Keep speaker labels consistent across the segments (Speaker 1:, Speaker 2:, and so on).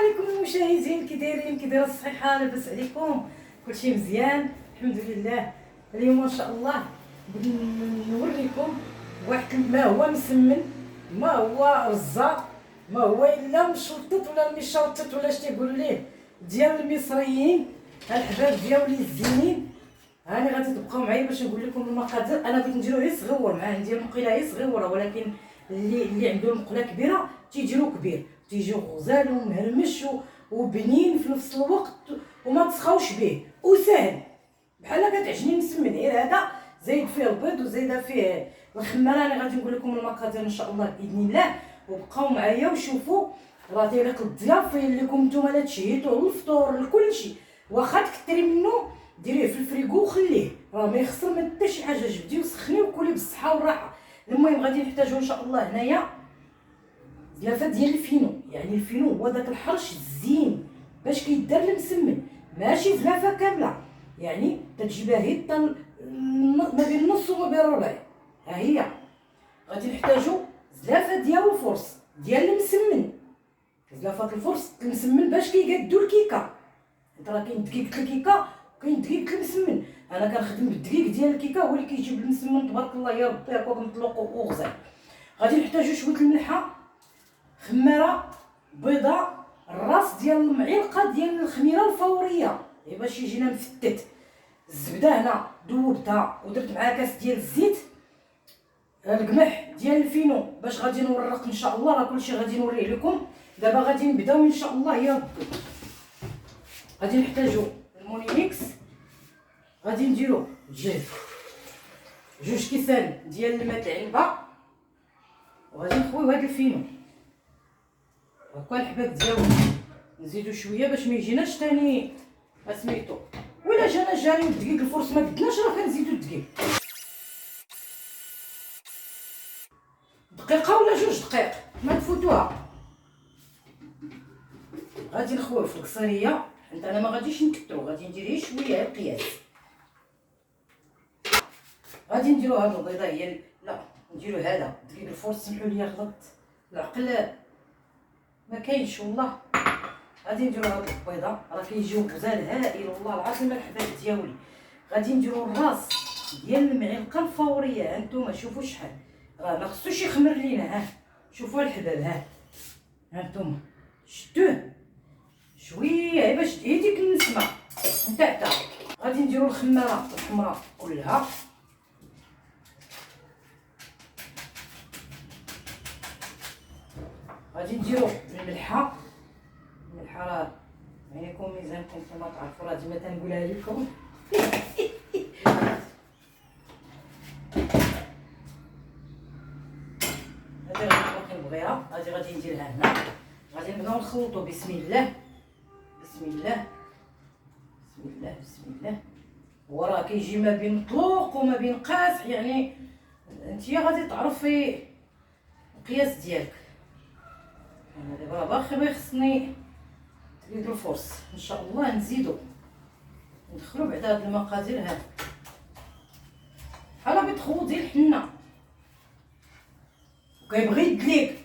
Speaker 1: عليكم المشاهدين، كي دايرين؟ كي دايره الصحه؟ لاباس عليكم؟ كلشي مزيان الحمد لله. اليوم ان شاء الله بغيت نوريكم واحد ما هو مسمن، ما هو رزاق، ما هو الا مشلطط ولا مشلطط ولا اش تيقولوا ليه، ديال المصريين الحباب ديالي الزينين. هاني غادي تبقاو معايا باش نقول لكم المقادير. انا بغيت نديرو غير صغيور، مع عندي المقله غير صغيره، ولكن اللي عنده المقله كبيره تيجيو كبير، تيجيو غزال ومهرمش وبنين في نفس الوقت، وما تسخاوش به وسهل بحال كتعجني مسمن. غير هذا زايد فيه البيض وزايده فيه الخماره. انا غادي نقول لكم المقادير ان شاء الله باذن الله، وبقاو معايا وشوفوا. راه طريق الضيافه اللي لكم نتوما لا تشهيتوه للفطور لكلشي، واخا تكثري منه ديريه في الفريكو وخليه، راه ما يخسر ما حتى شي حاجه. جبديه وسخنيه وكلي بالصحه والراحه. المهم غادي نحتاجو ان شاء الله هنايا زلافه ديال الفينو. يعني الفينو هو داك الحرش الزين باش كيدار المسمن، ماشي زلافه كامله. يعني تتجيبها هي ما بين النص وما بين الربع. ها هي غادي نحتاجو زلافه ديال الفرص ديال المسمن، زلافه الفرص المسمن باش كيقادو الكيكه. انت راه كاين دقيق الكيكه وكاين دقيق المسمن. انا كنخدم بالدقيق ديال الكيكه، هو اللي كيجيب المسمن تبارك الله يا ربي هكاك مطلوق وغزال. غادي نحتاجو شويه الملحه، خماره بيضه، الراس ديال المعلقه ديال الخميره الفوريه باش يجينا مفتت. الزبده هنا ذوبتها ودرت معاها كاس ديال الزيت. القمح ديال الفينو باش غادي نورق ان شاء الله، راه كلشي غادي نوريه لكم. دابا غادي نبداو ان شاء الله يا ربي. غادي نحتاجو الموني ميكس، غادي نديرو جوج كيسان ديال الماء العنبه، وغادي نخويو هاد الفينو هكا الحباب ديالو. نزيدو شويه باش ما يجيناش تاني اسميتو، ولا جانا جاري الدقيق الفرص ما بدناش راه كنزيدو الدقيق. دقيقه ولا جوج دقائق ما تفوتوها. غادي نخويو في القصريه. انا ما غاديش نكثرو، غادي ندير غير شويه القياس. غادي نديرو هاد البيضه هي لا نديرو هذا دقيق الفرص. سمحوا لي غلطت العقل ما كاينش والله. غادي نديرو هاد البيضه، راه كيجيو غزال هائل والله العظيم الحباب ديالي. غادي نديرو الراس ديال المعلقه الفوريه. هانتوما شوفوا شحال، راه ما خصوش يخمر لينا. ها شوفوا الحباب، هانتوما شدوه شويه باش ديك النسمه نتاعها. غادي نديرو الخماره الحمراء كلها، غادي نديرو الملحه راه عينيكم ميزانكم كما تعرفوا، راه ديما تنقولها لكم. هادي غادي نبغيها، هادي غادي نديرها هنا. غادي نبداو نخلطو. بسم الله بسم الله بسم الله بسم الله. هو راه كيجي ما بين مطلوق وما بين قاصح، يعني انتيا غادي تعرفي القياس ديالك. انا دابا باقي ما خصني دقيق الفرص ان شاء الله نزيدو ندخلو بعدا هاد المقادير. هاد بحال بيتخو ديال الحنه وكيبغي يدليك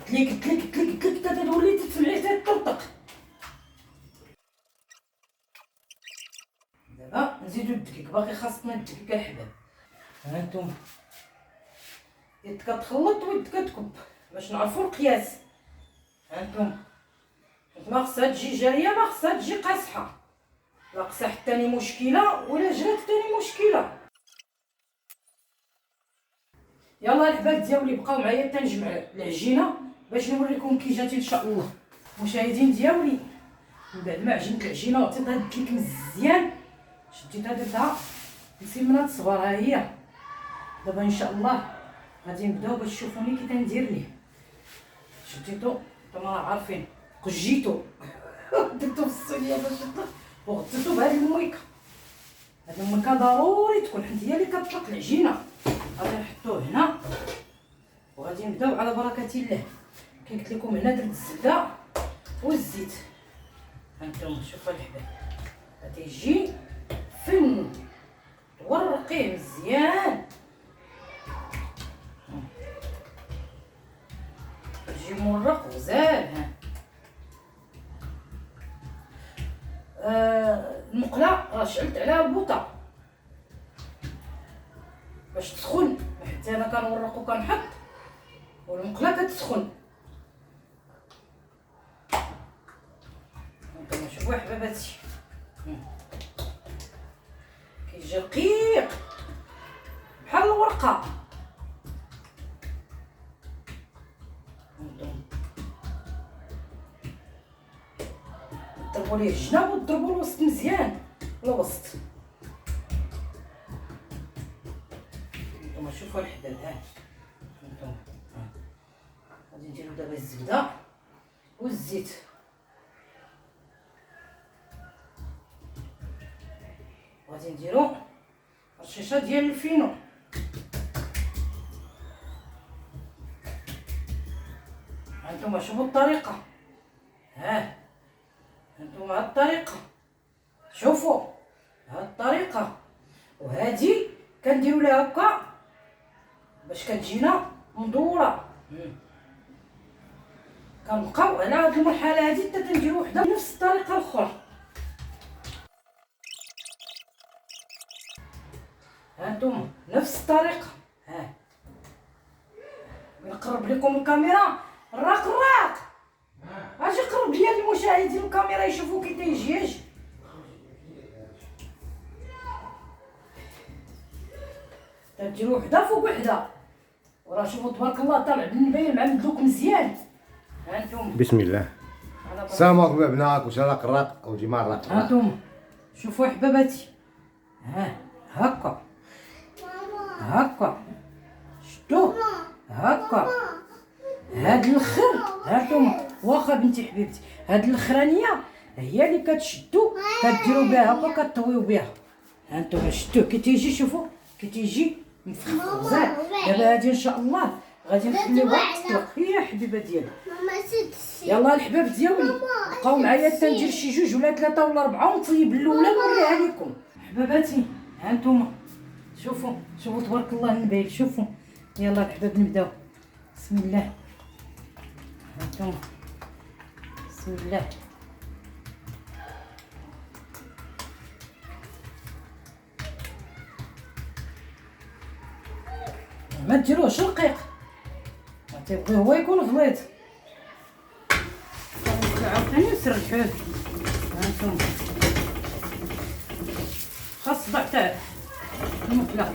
Speaker 1: حتى تولي تسمعي تطرطق. دابا نزيدو الدقيق، باقي خاصنا الدقيق الحباب. هانتوما يدك كتخلط ويدك كتكب باش نعرفو القياس. هانتوما ما خصها تجي جاريه، ما خصها تجي قاصحه. لا قصحت تاني مشكله ولا جرات تاني مشكله. يلا الحباب ديالي بقاو معايا تنجمع العجينه باش نوريكم كي جات ان شاء الله. مشاهدين ديالي، من بعد ما عجنت العجينه وعطيتها الدقيق مزيان، شديتها درتها مسمنات صغار. ها هي دابا ان شاء الله غادي نبداو باش تشوفوني كي تندير ليه. شديتو نتوما راه عارفين، قجيتو درتو في الصينيه باش وغطيتو بهاد المويكه. هاد المويكه ضروري تكون، حيت هي اللي كتطلق العجينه. غادي نحطوه هنا وغادي نبداو على بركه الله. كي قلت لكم هنا درت الزبده والزيت. هانتوما شوفوا الحباب، غادي يجي فن تورقيه مزيان، يجي مورق غزال. ها المقله راه شعلت عليها البوطه باش تسخن، حتى انا كنورق وكنحط والمقله كتسخن. هانتوما شوفوا حباباتي كيجي رقيق بحال الورقه. هانتوما ضربوا ليه الجناب وضربوا الوسط مزيان، الوسط. هانتوما شوفوا الحباب. هانتوما غادي نديرو دابا الزبده والزيت. غادي نديرو رشيشه ديال الفينو. هانتوما شوفوا الطريقه، هانتوما هاد الطريقه، شوفوا هاد الطريقه. وهادي كنديرو ليها هكا باش كتجينا مدوره. كنبقاو على هاد المرحله هادي حتى تنديرو وحده بنفس الطريقه الاخرى. هانتوما نفس الطريقه. نقرب لكم الكاميرا، الراق اجي قرب ليا المشاهدين الكاميرا يشوفوا كي تيجي. تديروا وحده فوق وحده، وراه شوفوا تبارك الله طالع بالنبايل مع مدلوك مزيان. هانتوما
Speaker 2: بسم الله. سامك بابناك وشراك الراق او جمال الراق.
Speaker 1: هانتوما شوفوا حباباتي، هكا شتو هكا. هاد الخر هانتوما واخا بنتي حبيبتي، هاد الاخرانيه هي اللي كتشدو كديروا بها هكا كطويو بها. هانتوما شتو كي تيجي، شوفوا كي تيجي مفخخ غزال. دابا هادي ان شاء الله غادي نخليوها تطلق يا حبيبه ديالي. يلا الحباب ديالي بقاو معايا حتى ندير شي جوج ولا ثلاثه ولا اربعه ونطيب الاولى نوريها لكم حباباتي. هانتوما شوفوا تبارك الله النبايل، شوفوا. يلا الحباب نبداو. بسم الله. هانتوما بسم الله. ما ديروهش رقيق، ما تيبغي هو يكون غليظ. عاوتاني نسرحوه. هانتوما خاص الصبع تاع المقله.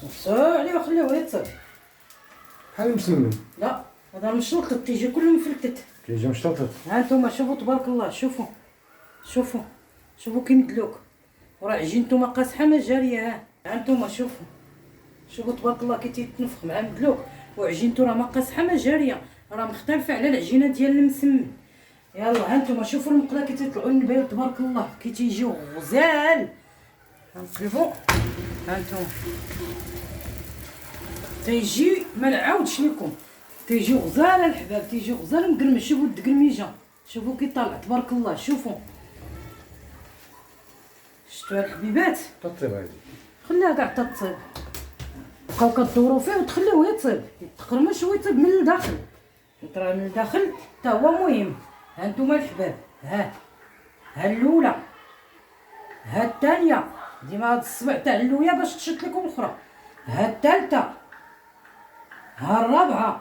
Speaker 1: نقصو عليه وخليوه يطيب
Speaker 2: بحال مسمن.
Speaker 1: لا هذا مشلطط، تيجي كله مفلتت.
Speaker 2: كيجي مشططط.
Speaker 1: هانتوما شوفوا تبارك الله، شوفوا كي مدلوك، وراه عجينتو ما قاصحه ما جاريه. هانتوما شوفوا تبارك الله كي تيتنفخ مع مدلوك، وعجينتو راه ما قاصحه ما جاريه، راه مختلفه على العجينه ديال المسمن. يلا هانتوما شوفوا المقله كي تيطلعوا النبايل تبارك الله كي تيجيو غزال. نقلبوا. هانتوما تيجي ما نعاودش لكم، تيجي غزال الحباب، تيجي غزال مقرمش. شوفوا الدقرميجه، شوفوا كي طالع تبارك الله. شوفوا شفتوا الحبيبات.
Speaker 2: تطيب هادي
Speaker 1: خليها كاع تطيب، بقاو كدوروا فيه وتخليوه يطيب، يتقرمش ويطيب من الداخل. يطرى من الداخل حتى هو مهم. هانتوما الحباب، ها الاولى، ها الثانيه، ديما هاد الصبع تاع اللويا باش تشد لكم الاخرى، ها الثالثه، ها الرابعه.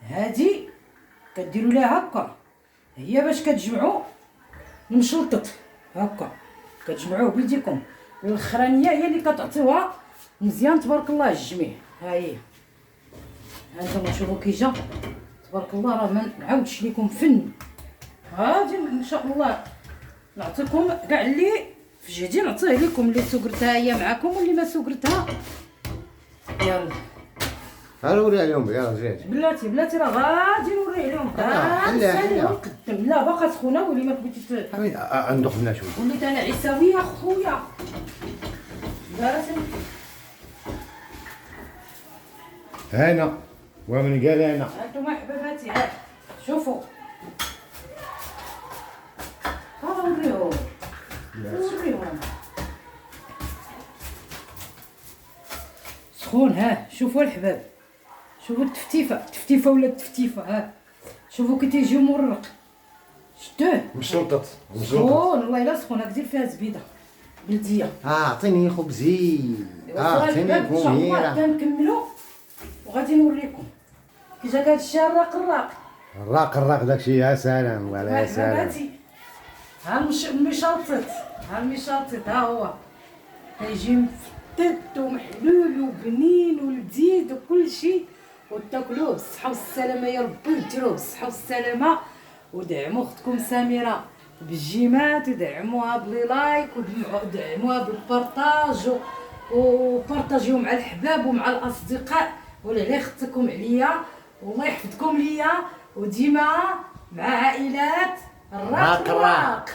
Speaker 1: هادي كديروا ليها هكا، هي باش كتجمعوا المشلطط هكا، كتجمعوه بيديكم. الاخرانيه هي اللي كتعطيوها مزيان تبارك الله الجميع. ها هي. هانتوما شوفوا كي جا تبارك الله، راه ما نعاودش لكم فن. هادي ان شاء الله نعطيكم كاع اللي في جهدي نعطيه لكم، اللي سكرتها هي معاكم واللي ما سكرتها. يلا
Speaker 2: ها وريها اليوم يا زيد.
Speaker 1: بلاتي راه غادي نوريه لهم. نقدم. لا باقا سخونه واللي ما بغيتيش
Speaker 2: ندوق منها شويه.
Speaker 1: وليت انا عيساويه خويا. بلاتي
Speaker 2: هنا ومن قال هنا.
Speaker 1: هانتوما حباباتي، شوفوا وريهم سخون. شوفوا الحباب، شوفوا التفتيفه ولا التفتيفه، ها شوفوا كي تيجي مرق، شتوه
Speaker 2: مشلطط
Speaker 1: سخون، والله الا سخون. هاك دير فيها زبيده بلديه.
Speaker 2: اعطيني خبزي، اعطيني
Speaker 1: ان شاء الله
Speaker 2: كميره.
Speaker 1: حتى نكملوا وغادي نوريكم كي جا هذا الشيء الراق.
Speaker 2: الراق داكشي، يا سلام ولا يا سلام.
Speaker 1: بناتي ها المشلطط، ها هو هيجي مفتت ومحلول وبنين ولذيذ وكل شيء، وتاكلوه بالصحة والسلامة يا ربي، وديروه بالصحة والسلامة، ودعموا اختكم سميرة بالجيمات، ودعموها بلي لايك، ودعموها بالبارطاج، وبارطاجيو مع الحباب ومع الاصدقاء، ولله خدتكم عليا، والله يحفظكم ليا، وديما مع عائلات الراق.